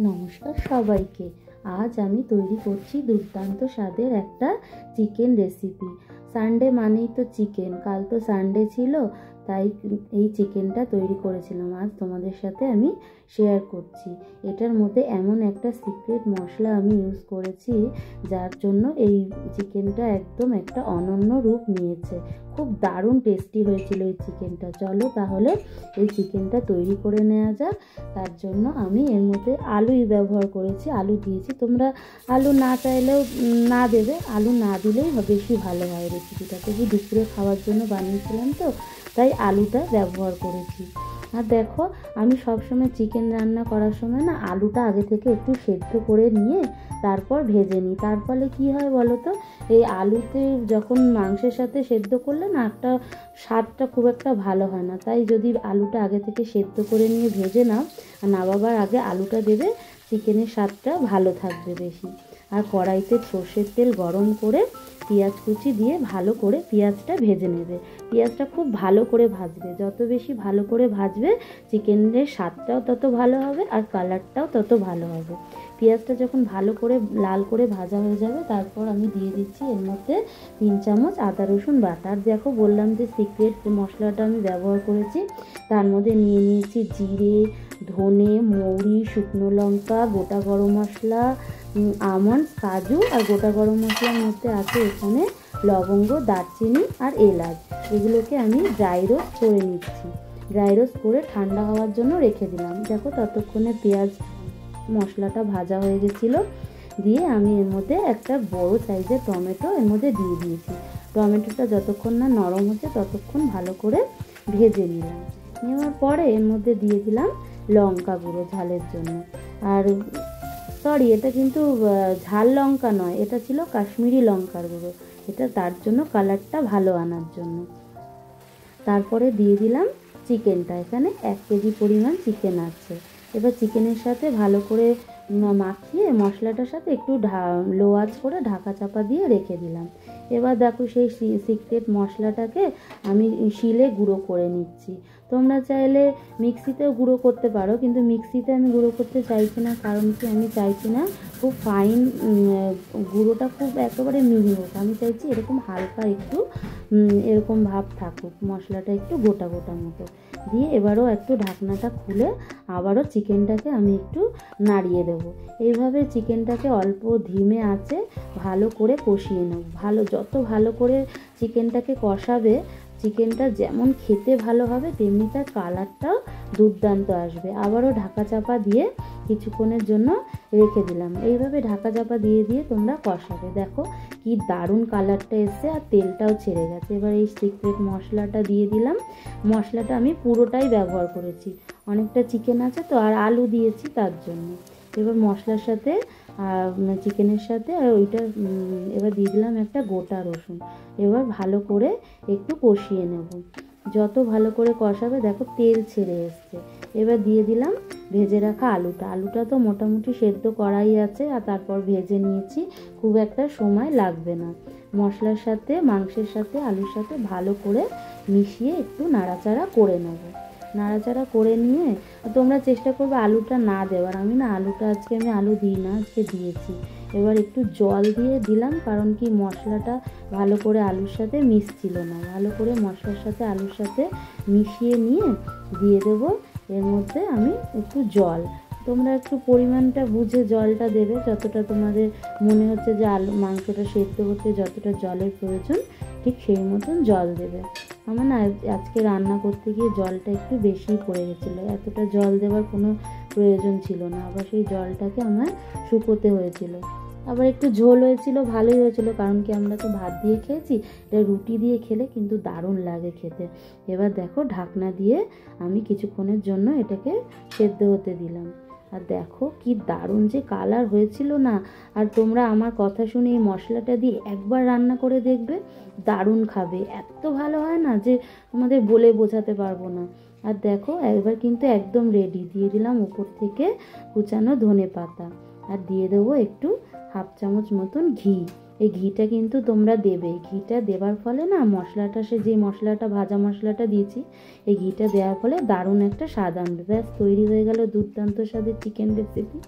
নমস্কার সবাইকে। আজ আমি তৈরি করছি দুর্দান্ত স্বাদের একটা চিকেন রেসিপি। সানডে মানেই তো চিকেন, কাল তো সানডে ছিল, তাই এই চিকেনটা তৈরি করেছিলাম। আজ তোমাদের সাথে আমি শেয়ার করছি। এটার মধ্যে এমন একটা সিক্রেট মশলা আমি ইউজ করেছি, যার জন্য এই চিকেনটা একদম একটা অনন্য রূপ নিয়েছে। খুব দারুণ টেস্টি হয়েছিল এই চিকেনটা। চলো তাহলে এই চিকেনটা তৈরি করে নেওয়া যাক। তার জন্য আমি এর মধ্যে আলুই ব্যবহার করেছি, আলু দিয়েছি। তোমরা আলু না চাইলেও না দেবে, আলু না দিলেই বেশি ভালো হয় রেসিপিটা। তবু দুপুরে খাওয়ার জন্য বানিয়েছিলাম তো, তাই আলুটা ব্যবহার করেছি। আর দেখো, আমি সবসময় চিকেন রান্না করার সময় না আলুটা আগে থেকে একটু সেদ্ধ করে নিয়ে তারপর ভেজে নিই। তার ফলে কী হয় বলো তো, এই আলুতে যখন মাংসের সাথে সেদ্ধ করলে না একটা স্বাদটা খুব একটা ভালো হয় না। তাই যদি আলুটা আগে থেকে সেদ্ধ করে নিয়ে ভেজে নাও, আর নামাবার আগে আলুটা দেবে, চিকেনের স্বাদটা ভালো থাকবে বেশি। আর কড়াইতে সর্ষের তেল গরম করে পেঁয়াজ কুচি দিয়ে ভালো করে পেঁয়াজটা ভেজে নেবে। পেঁয়াজটা খুব ভালো করে ভাজবে, যত বেশি ভালো করে ভাজবে চিকেনের স্বাদটাও তত ভালো হবে আর কালারটাও তত ভালো হবে। পেঁয়াজটা যখন ভালো করে লাল করে ভাজা হয়ে যাবে, তারপর আমি দিয়ে দিচ্ছি এর মধ্যে 3 চামচ আদা রসুন বাটা। আর দেখো, বললাম যে সিক্রেট মশলাটা আমি ব্যবহার করেছি। তার মধ্যে নিয়ে নিয়েছি জিরে, ধনে, মৌরি, শুকনো লঙ্কা, গোটা গরম মশলা, আমন্ড, কাজু। আর গোটা গরম মশলার মধ্যে আছে এখানে লবঙ্গ, দারচিনি আর এলাচ। এগুলোকে আমি ড্রাই রোস্ট করে নিচ্ছি। ড্রাই রোস্ট করে ঠান্ডা হওয়ার জন্য রেখে দিলাম। দেখো, ততক্ষণে পেঁয়াজ মশলাটা ভাজা হয়ে গেছিলো। দিয়ে আমি এর মধ্যে একটা বড় সাইজের টমেটো এর মধ্যে দিয়ে দিয়েছি। টমেটোটা যতক্ষণ না নরম হচ্ছে ততক্ষণ ভালো করে ভেজে নিলাম। নেওয়ার পরে এর মধ্যে দিয়ে দিলাম লঙ্কা গুঁড়ো ঝালের জন্য। আর সরি, এটা কিন্তু ঝাল লঙ্কা নয়, এটা ছিল কাশ্মীরি লঙ্কার গুঁড়ো। এটা তার জন্য কালারটা ভালো আনার জন্য। তারপরে দিয়ে দিলাম চিকেনটা। এখানে 1 কেজি পরিমাণ চিকেন আছে। এবার চিকেনের সাথে ভালো করে মাখিয়ে মশলাটার সাথে একটু লো আঁচ করে ঢাকা চাপা দিয়ে রেখে দিলাম। এবার দেখো, সেই সিক্রেট মশলাটাকে আমি শিলে গুঁড়ো করে নিচ্ছি। তোমরা চাইলে মিক্সিতেও গুঁড়ো করতে পারো, কিন্তু মিক্সিতে আমি গুঁড়ো করতে চাইছি না। কারণ কি, আমি চাইছি না খুব ফাইন গুঁড়োটা খুব একেবারে মিহি হোক। আমি চাইছি এরকম হালকা একটু এরকম ভাব থাকুক, মশলাটা একটু গোটা গোটা মতো দিয়ে। এবারও একটু ঢাকনাটা খুলে আবারও চিকেনটাকে আমি একটু নাড়িয়ে দেবো। এইভাবে চিকেনটাকে অল্প ধিমে আঁচে ভালো করে কষিয়ে নেব। যত ভালো করে চিকেনটাকে কষাবে, চিকেনটা যেমন খেতে ভালো হবে তেমনি তার কালারটাও দুর্দান্ত আসবে। আবারও ঢাকা চাপা দিয়ে কিছুক্ষণের জন্য রেখে দিলাম। এইভাবে ঢাকা চাপা দিয়ে দিয়ে তোমরা কষাবে। দেখো কি দারুণ কালারটা এসছে আর তেলটাও ছেড়ে গেছে। এবার এই সিক্রেট মশলাটা দিয়ে দিলাম। মশলাটা আমি পুরোটাই ব্যবহার করেছি, অনেকটা চিকেন আছে তো, আর আলু দিয়েছি তার জন্য। এবার মশলার সাথে চিকেনের সাথে আর ওইটা এবার দিয়ে দিলাম একটা গোটা রসুন। এবার ভালো করে একটু কষিয়ে নেব। যত ভালো করে কষাবে, দেখো তেল ছেড়ে এসছে। এবার দিয়ে দিলাম ভেজে রাখা আলুটা তো মোটামুটি সেদ্ধ করাই আছে, আর তারপর ভেজে নিয়েছি, খুব একটা সময় লাগবে না। মশলার সাথে, মাংসের সাথে, আলুর সাথে ভালো করে মিশিয়ে একটু নাড়াচাড়া করে নেব। নাড়াচাড়া করে নিয়ে তোমরা চেষ্টা করবে আলুটা না দেওয়ার। আমি আলু দিই না, আজকে দিয়েছি। এবার একটু জল দিয়ে দিলাম, কারণ কি মশলাটা ভালো করে আলুর সাথে মিশছিল না। ভালো করে মশলার সাথে আলুর সাথে মিশিয়ে নিয়ে দিয়ে দেবো এর মধ্যে আমি একটু জল। তোমরা একটু পরিমাণটা বুঝে জলটা দেবে, যতটা তোমাদের মনে হচ্ছে যে মাংসটা সেদ্ধ হতে যতটা জলের প্রয়োজন, ঠিক সেই মতন জল দেবে। আমার না আজকে রান্না করতে গিয়ে জলটা একটু বেশিই পড়ে গেছিলো, এতটা জল দেওয়ার কোনো প্রয়োজন ছিল না। আবার সেই জলটাকে আমার শুকোতে হয়েছিল। আবার একটু ঝোল হয়েছিল, ভালোই হয়েছিল, কারণ কি আমরা তো ভাত দিয়ে খেয়েছি, এটা রুটি দিয়ে খেলে কিন্তু দারুণ লাগে খেতে। এবার দেখো, ঢাকনা দিয়ে আমি কিছুক্ষণের জন্য এটাকে সেদ্ধ হতে দিলাম। আর দেখো কি দারুণ যে কালার হয়েছিল না। আর তোমরা আমার কথা শুনে এই মশলাটা দিয়ে একবার রান্না করে দেখবে, দারুণ খাবে। এত ভালো হয় না যে তোমাদের বলে বোঝাতে পারবো না। আর দেখো, এবার কিন্তু একদম রেডি। দিয়ে দিলাম উপর থেকে কুচানো ধনে পাতা, আর দিয়ে দেবো একটু 1/2 চামচ মতন ঘি। এই ঘিটা কিন্তু তোমরা দেবে। ঘিটা দেওয়ার ফলে না যে মশলাটা ভাজা মশলাটা দিয়েছি, এই ঘিটা দেওয়ার ফলে দারুণ একটা স্বাদ আনবে। ব্যাস, তৈরি হয়ে গেল দুর্দান্ত স্বাদের চিকেন রেসিপি।